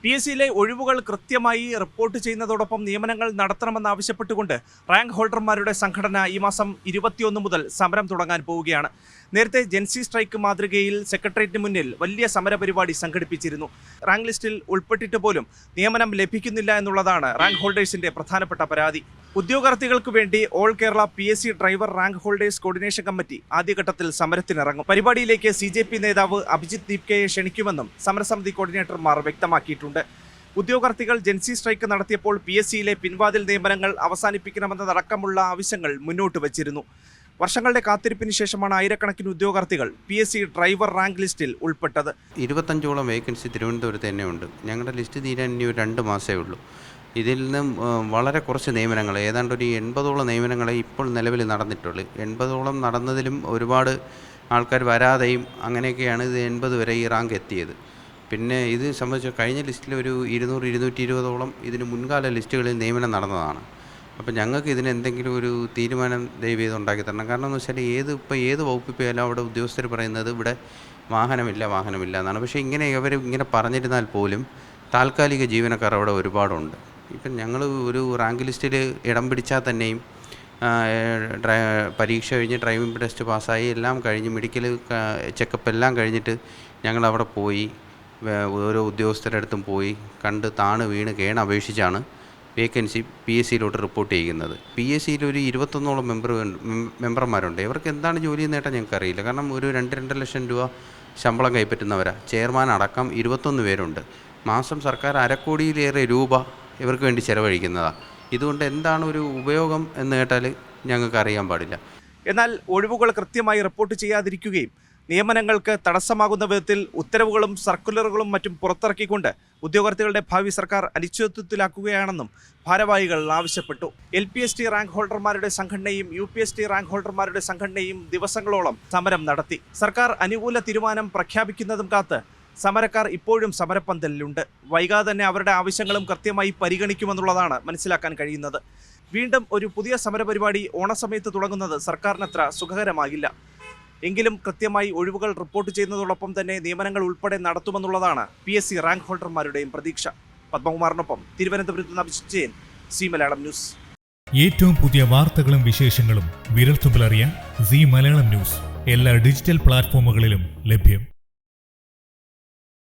PSCയിലെ ഒഴിവുകൾ കൃത്യമായി റിപ്പോർട്ട് ചെയ്യുന്നതോടൊപ്പം നിയമനങ്ങൾ നടത്തണമെന്നാവശ്യപ്പെട്ടുകൊണ്ട് റാങ്ക് ഹോൾഡർമാരുടെ സംഘടന ഈ മാസം 21 മുതൽ സമരം തുടങ്ങാൻ പോവുകയാണ്. നേരത്തെ ജെൻസി സ്ട്രൈക്ക് മാതൃകയിൽ സെക്രട്ടേറിയറ്റിന് മുന്നിൽ വലിയ സമരപരിപാടി സംഘടിപ്പിച്ചിരുന്നു. റാങ്ക് ലിസ്റ്റിൽ ഉൾപ്പെട്ടിട്ട് പോലും നിയമനം ലഭിക്കുന്നില്ല എന്നുള്ളതാണ് റാങ്ക് ഹോൾഡേഴ്സിന്റെ പ്രധാനപ്പെട്ട പരാതി. ഉദ്യോഗാർത്ഥികൾക്ക് വേണ്ടി all Kerala PSC driver rank holders coordination committee ആദ്യഘട്ടത്തിൽ സമരത്തിനിറങ്ങും. പരിപാടിയിലേക്ക് CJP നേതാവ് അഭിജിത്ത് ദീപ്കയെ ക്ഷണിക്കുമെന്നും സമരസമിതി കോർഡിനേറ്റർമാർ വ്യക്തമാക്കിയിട്ടുണ്ട്. ഉദ്യോഗാർത്ഥികൾ ജെൻസി സ്ട്രൈക്ക് നടത്തിയപ്പോൾ PSCയിലെ പിൻവാതിൽ നിയമനങ്ങൾ അവസാനിപ്പിക്കണമെന്നതടക്കമുള്ള ആവശ്യങ്ങൾ മുന്നോട്ട് വച്ചിരുന്നു. വർഷങ്ങളുടെ കാത്തിരിപ്പിന് ശേഷമാണ് ആയിരക്കണക്കിന് ഉദ്യോഗാർത്ഥികൾ PSC ഡ്രൈവർ റാങ്ക് ലിസ്റ്റിൽ ഉൾപ്പെട്ടത്. 25ഓളം വേക്കൻസി തിരുവനന്തപുരത്ത് തന്നെ ഉണ്ട്. ഞങ്ങളുടെ ലിസ്റ്റ് തീരാൻ ഇനി 2 മാസമേ ഉള്ളൂ. ഇതിൽ നിന്നും വളരെ കുറച്ച് നിയമനങ്ങൾ, ഏതാണ്ട് ഒരു 80ഓളം നിയമനങ്ങളെ ഇപ്പോൾ നിലവിൽ നടന്നിട്ടുള്ളൂ. 80ഓളം നടന്നതിലും ഒരുപാട് ആൾക്കാർ വരാതെയും അങ്ങനെയൊക്കെയാണ് ഇത് 80 വരെ ഈ റാങ്ക് എത്തിയത്. പിന്നെ ഇത് സംബന്ധിച്ച് കഴിഞ്ഞ ലിസ്റ്റിൽ ഒരു 200-220ഓളം ഇതിന് മുൻകാല ലിസ്റ്റുകളിൽ നിയമനം നടന്നതാണ്. അപ്പോൾ ഞങ്ങൾക്ക് ഇതിന് എന്തെങ്കിലും ഒരു തീരുമാനം ദയവേത് ഉണ്ടാക്കി തരണം. കാരണം എന്ന് വെച്ചാൽ ഏത് വകുപ്പിൽ പോയാലും അവിടെ ഉദ്യോഗസ്ഥർ പറയുന്നത് ഇവിടെ വാഹനമില്ല എന്നാണ്. പക്ഷേ ഇങ്ങനെ പറഞ്ഞിരുന്നാൽ പോലും താൽക്കാലിക ജീവനക്കാർ അവിടെ ഒരുപാടുണ്ട്. ഇപ്പം ഞങ്ങൾ ഒരു റാങ്ക് ലിസ്റ്റിൽ ഇടം പിടിച്ചാൽ തന്നെയും പരീക്ഷ കഴിഞ്ഞ് ഡ്രൈവിംഗ് ടെസ്റ്റ് പാസ്സായി എല്ലാം കഴിഞ്ഞ് മെഡിക്കൽ ചെക്കപ്പ് എല്ലാം കഴിഞ്ഞിട്ട് ഞങ്ങൾ അവിടെ പോയി ഓരോ ഉദ്യോഗസ്ഥരുടെ അടുത്തും പോയി കണ്ട് വീണ് അപേക്ഷിച്ചാണ് വേക്കൻസി PSCയിലോട്ട് റിപ്പോർട്ട് ചെയ്യുന്നത്. PSCയിൽ ഒരു 21ഓളം മെമ്പർമാരുണ്ട്. ഇവർക്ക് എന്താണ് ജോലി നേട്ടാൻ ഞങ്ങൾക്കറിയില്ല. കാരണം ഒരു 2-2 ലക്ഷം രൂപ ശമ്പളം കൈപ്പറ്റുന്നവരാണ്. ചെയർമാൻ അടക്കം 21 പേരുണ്ട്. മാസം സർക്കാർ 2 കോടിയിലേറെ രൂപ ഇവർക്ക് വേണ്ടി ചെലവഴിക്കുന്നതാണ്. ഇതുകൊണ്ട് എന്താണ് ഒരു ഉപയോഗം എന്ന് കേട്ടാൽ ഞങ്ങൾക്ക് അറിയാൻ പാടില്ല. എന്നാൽ ഒഴിവുകൾ കൃത്യമായി റിപ്പോർട്ട് ചെയ്യാതിരിക്കുകയും നിയമനങ്ങൾക്ക് തടസ്സമാകുന്ന വിധത്തിൽ ഉത്തരവുകളും സർക്കുലറുകളും മറ്റും പുറത്തിറക്കിക്കൊണ്ട് ഉദ്യോഗാർത്ഥികളുടെ ഭാവി സർക്കാർ അനിശ്ചിതത്വത്തിലാക്കുകയാണെന്നും ഭാരവാഹികൾ ആവശ്യപ്പെട്ടു. LPST റാങ്ക് ഹോൾഡർമാരുടെ സംഘടനയും UPST റാങ്ക് ഹോൾഡർമാരുടെ സംഘടനയും ദിവസങ്ങളോളം സമരം നടത്തി. സർക്കാർ അനുകൂല തീരുമാനം പ്രഖ്യാപിക്കുന്നതും കാത്ത് സമരക്കാർ ഇപ്പോഴും സമരപ്പന്തലിലുണ്ട്. വൈകാതെ തന്നെ അവരുടെ ആവശ്യങ്ങളും കൃത്യമായി പരിഗണിക്കുമെന്നുള്ളതാണ് മനസ്സിലാക്കാൻ കഴിയുന്നത്. വീണ്ടും ഒരു പുതിയ സമരപരിപാടി ഓണസമയത്ത് തുടങ്ങുന്നത് സർക്കാരിനത്ര സുഖകരമാകില്ല. എങ്കിലും കൃത്യമായി ഒഴിവുകൾ റിപ്പോർട്ട് ചെയ്യുന്നതോടൊപ്പം തന്നെ നിയമനങ്ങൾ ഉൾപ്പെടെ നടത്തുമെന്നുള്ളതാണ് PSC റാങ്ക് ഹോൾഡർമാരുടെയും പ്രതീക്ഷ. പത്മകുമാറിനൊപ്പം തിരുവനന്തപുരത്ത് നിന്ന് അഭിജിത്ത് ജയൻ, സി മലയാളം ന്യൂസ്. ഏറ്റവും പുതിയ വാർത്തകളും വിശേഷങ്ങളും വിരൽത്തുമ്പിലറിയാൻ സി മലയാളം ന്യൂസ് എല്ലാ ഡിജിറ്റൽ പ്ലാറ്റ്ഫോമുകളിലും ലഭ്യം.